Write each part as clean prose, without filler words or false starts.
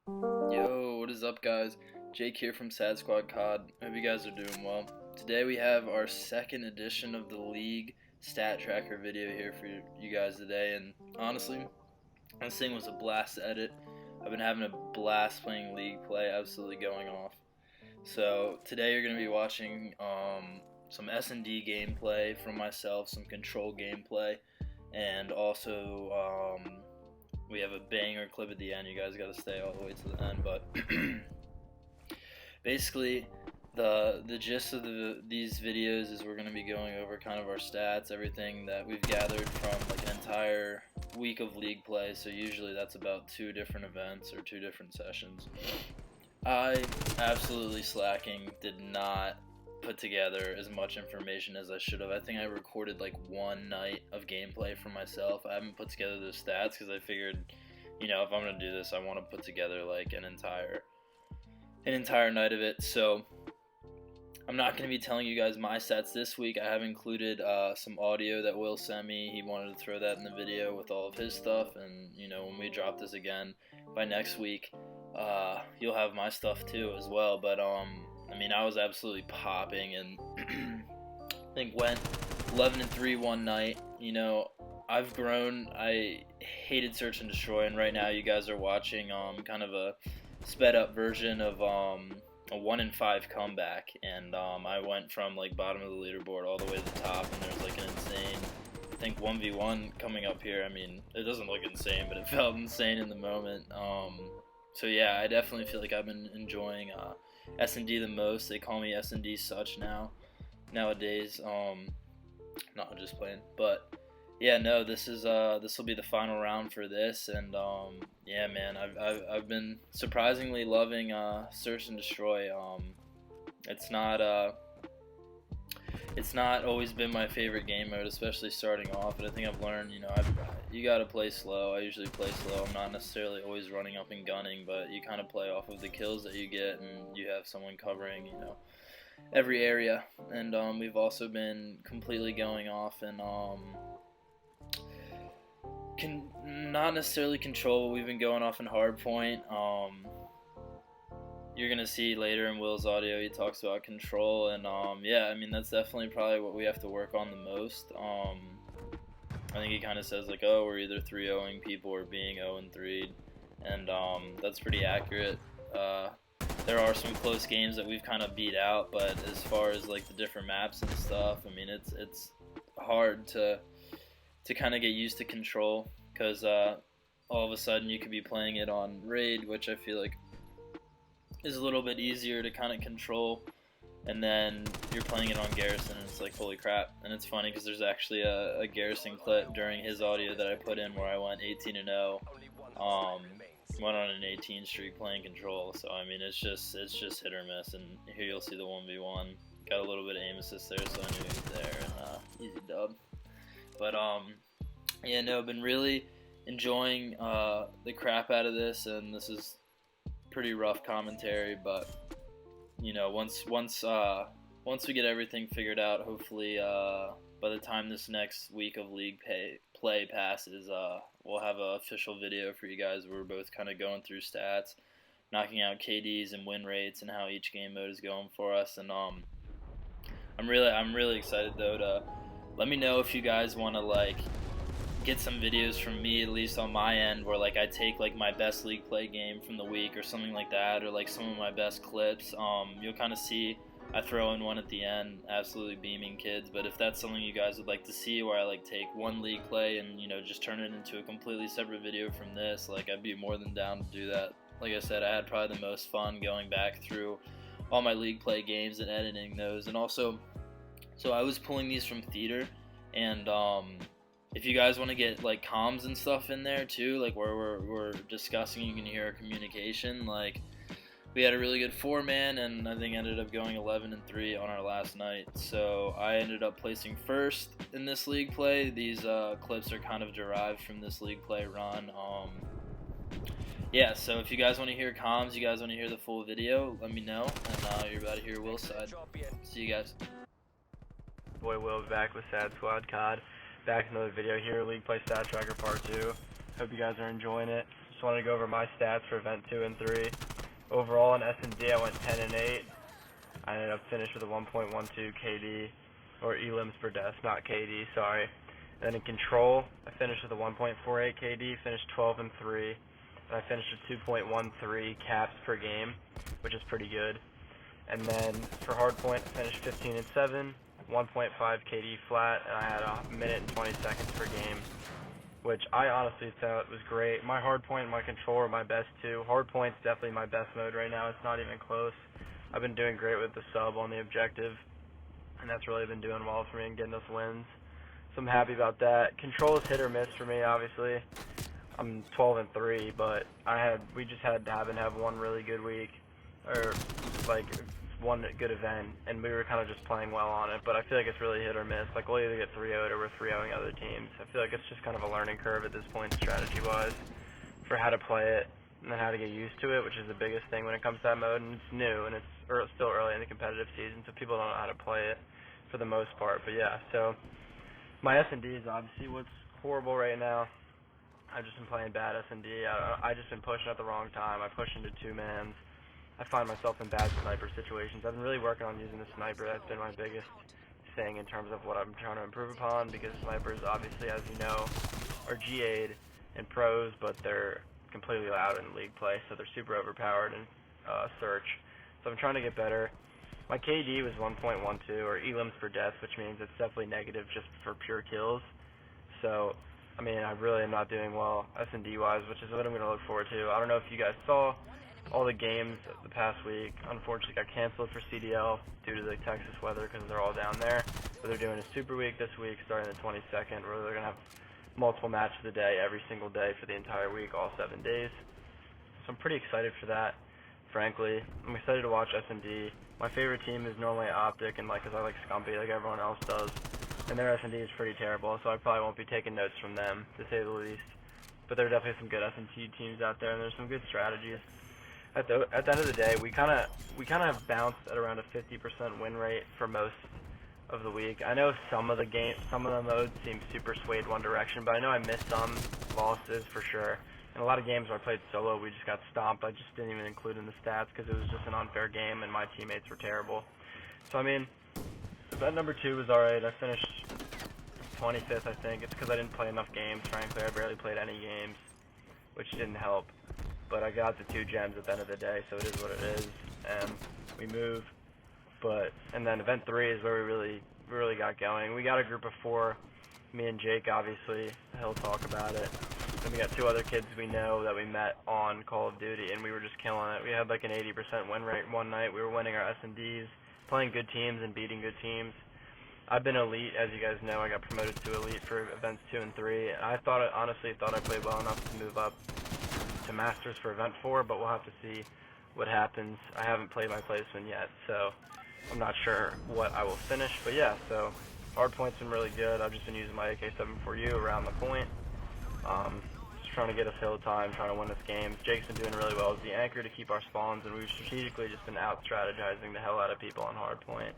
Yo, what is up, guys? Jake here from Sad Squad COD. Hope you guys are doing well. Today we have our second edition of the League Stat Tracker video here for you guys today, and honestly, this thing was a blast to edit. I've been having a blast playing League play, absolutely going off. So today you're going to be watching some S&D gameplay from myself, some control gameplay, and also we have a banger clip at the end. You guys got to stay all the way to the end, but basically the gist of these videos is we're going to be going over kind of our stats, everything that we've gathered from like an entire week of League play. So usually that's about 2 different events or 2 different sessions. I absolutely slacking, did not put together as much information as I should have. I think I recorded like 1 night of gameplay for myself. I haven't put together those stats because I figured, you know, if I'm gonna do this, I want to put together like an entire night of it. So I'm not going to be telling you guys my stats this week. I have included some audio that Will sent me. He wanted to throw that in the video with all of his stuff, and you know, when we drop this again by next week, you'll have my stuff too as well. But I mean, I was absolutely popping, and I think went 11-3 one night. You know, I've grown. I hated Search and Destroy, and right now you guys are watching kind of a sped up version of a 1-5 comeback, and I went from like bottom of the leaderboard all the way to the top, and there's like an insane, I think 1v1 coming up here. I mean, it doesn't look insane, but it felt insane in the moment. So yeah, I definitely feel like I've been enjoying S&D the most. They call me S&D such nowadays. Not just playing, but yeah, no, this will be the final round for this, and yeah, man, I've been surprisingly loving Search and Destroy. It's not always been my favorite game mode, especially starting off, but I think I've learned, you know, you gotta play slow. I usually play slow. I'm not necessarily always running up and gunning, but you kind of play off of the kills that you get, and you have someone covering, you know, every area. And we've also been completely going off and can not necessarily control. We've been going off in hardpoint. You're gonna see later in Will's audio, he talks about control, and yeah, I mean, that's definitely probably what we have to work on the most. I think he kind of says like, oh, we're either 3-0ing people or being 0-3, and that's pretty accurate. There are some close games that we've kind of beat out, but as far as like the different maps and stuff, I mean, it's hard to kind of get used to control, because all of a sudden you could be playing it on raid, which I feel like is a little bit easier to kind of control, and then you're playing it on Garrison and it's like, holy crap. And it's funny because there's actually a Garrison clip during his audio that I put in where I went 18-0, went on an 18 streak playing control. So I mean, it's just hit or miss, and here you'll see the 1v1. Got a little bit of aim assist there, so I knew he was there, and easy dub. But yeah, no, I've been really enjoying the crap out of this, and this is pretty rough commentary, but you know, once we get everything figured out, hopefully by the time this next week of League play passes, we'll have an official video for you guys where we're both kind of going through stats, knocking out KDs and win rates, and how each game mode is going for us. And I'm really excited though to let me know if you guys want to like get some videos from me, at least on my end, where like I take like my best League play game from the week or something like that, or like some of my best clips. You'll kind of see I throw in one at the end, absolutely beaming kids. But if that's something you guys would like to see, where I like take one League play and, you know, just turn it into a completely separate video from this, like I'd be more than down to do that. Like I said, I had probably the most fun going back through all my League play games and editing those. And also, so I was pulling these from Theater, and if you guys want to get like comms and stuff in there too, like where we're discussing, you can hear our communication. Like, we had a really good 4-man, and I think ended up going 11-3 on our last night. So I ended up placing first in this League play. These clips are kind of derived from this League play run. Yeah, so if you guys want to hear comms, you guys want to hear the full video, let me know, and you're about to hear Will's side. See you guys. Boy Will back with Sad Squad COD. Back in another video here, League Play Stat Tracker Part 2. Hope you guys are enjoying it. just wanted to go over my stats for Event 2 and 3. Overall in S&D, I went 10 and 8. I ended up finished with a 1.12 KD, or elims per death, not KD, sorry. And then in Control, I finished with a 1.48 KD, finished 12 and 3. And I finished with 2.13 caps per game, which is pretty good. And then for Hardpoint, I finished 15 and 7, 1.5 KD flat, and I had a minute and 20 seconds per game, which I honestly thought was great. My Hardpoint and my Control are my best too. Hardpoint's definitely my best mode right now. It's not even close. I've been doing great with the sub on the objective, and that's really been doing well for me and getting us wins. So I'm happy about that. Control is hit or miss for me, obviously. I'm 12 and 3, but we just had to have one really good week, or like one good event, and we were kind of just playing well on it. But I feel like it's really hit or miss. Like we'll either get 3-0'd or we're 3-0'ing other teams. I feel like it's just kind of a learning curve at this point, strategy-wise, for how to play it and then how to get used to it, which is the biggest thing when it comes to that mode. And it's new, and it's still early in the competitive season, so people don't know how to play it for the most part. But yeah, so my S&D is obviously what's horrible right now. I've just been playing bad S&D. I just been pushing at the wrong time. I push into 2-mans. I find myself in bad sniper situations. I've been really working on using the sniper. That's been my biggest thing in terms of what I'm trying to improve upon, because snipers, obviously, as you know, are GA'd in pros, but they're completely out in league play, so they're super overpowered in search. So I'm trying to get better. My KD was 1.12, or elims per death, which means it's definitely negative just for pure kills. So, I mean, I really am not doing well S&D-wise, which is what I'm going to look forward to. I don't know if you guys saw all the games the past week. Unfortunately got canceled for CDL due to the Texas weather because they're all down there. But they're doing a super week this week starting the 22nd, where they're going to have multiple matches a day every single day for the entire week, all 7 days. So I'm pretty excited for that, frankly. I'm excited to watch S&D. My favorite team is normally Optic, and because I like Scumpy like everyone else does. And their S&D is pretty terrible, so I probably won't be taking notes from them, to say the least. But there are definitely some good S&D teams out there, and there's some good strategies. At the end of the day, we kind of have bounced at around a 50% win rate for most of the week. I know some of the modes seem super swayed one direction, but I know I missed some losses for sure. In a lot of games where I played solo, we just got stomped. I just didn't even include in the stats because it was just an unfair game and my teammates were terrible. So I mean, event number 2 was alright. I finished 25th, I think. It's because I didn't play enough games. Frankly, I barely played any games, which didn't help. But I got the 2 gems at the end of the day, so it is what it is, and we move. And then event 3 is where we really got going. We got a group of 4, me and Jake, obviously. He'll talk about it. Then we got 2 other kids we know that we met on Call of Duty, and we were just killing it. We had like an 80% win rate one night. We were winning our S&Ds, playing good teams and beating good teams. I've been elite, as you guys know. I got promoted to elite for events 2 and 3, and I honestly thought I played well enough to move up to Masters for event 4, but we'll have to see what happens. I haven't played my placement yet, so I'm not sure what I will finish. But yeah, so Hardpoint's been really good. I've just been using my AK-74U around the point. Just trying to get us hill time, trying to win this game. Jake's been doing really well as the anchor to keep our spawns, and we've strategically just been out-strategizing the hell out of people on Hardpoint.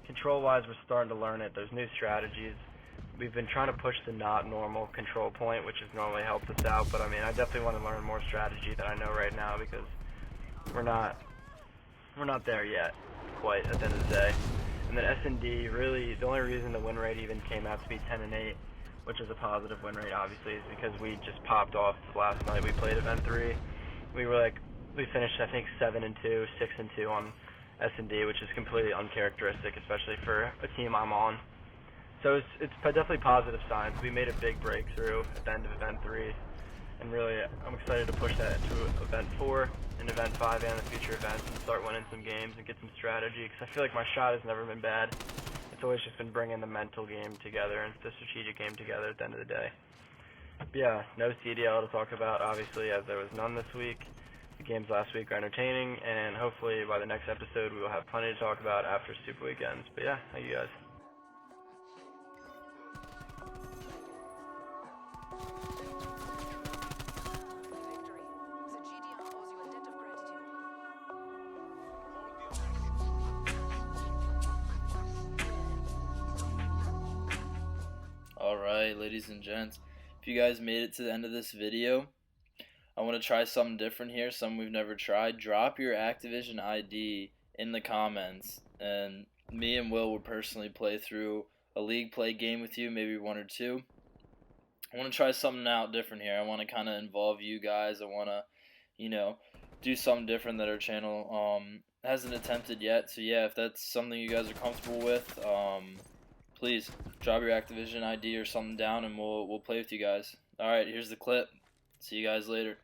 Control-wise, we're starting to learn it. There's new strategies. We've been trying to push the not normal control point, which has normally helped us out, but I mean, I definitely want to learn more strategy than I know right now, because we're not there yet, quite, at the end of the day. And then S&D, really, the only reason the win rate even came out to be 10 and 8, which is a positive win rate, obviously, is because we just popped off last night. We played event 3. We finished, I think, 7 and 2, 6 and 2 on S&D, which is completely uncharacteristic, especially for a team I'm on. So it's definitely positive signs. We made a big breakthrough at the end of event 3, and really I'm excited to push that into event 4 and event 5 and the future events, and start winning some games and get some strategy, because I feel like my shot has never been bad. It's always just been bringing the mental game together and the strategic game together at the end of the day. But yeah, no CDL to talk about, obviously, as there was none this week. The games last week are entertaining, and hopefully by the next episode we will have plenty to talk about after Super Weekends. But yeah, how you guys? Alright, ladies and gents, if you guys made it to the end of this video, I want to try something different here, something we've never tried. Drop your Activision ID in the comments, and me and Will would personally play through a league play game with you, maybe one or two. I want to try something out different here. I want to kind of involve you guys. I want to, do something different that our channel hasn't attempted yet. So yeah, if that's something you guys are comfortable with, please drop your Activision ID or something down, and we'll play with you guys. All right, here's the clip. See you guys later.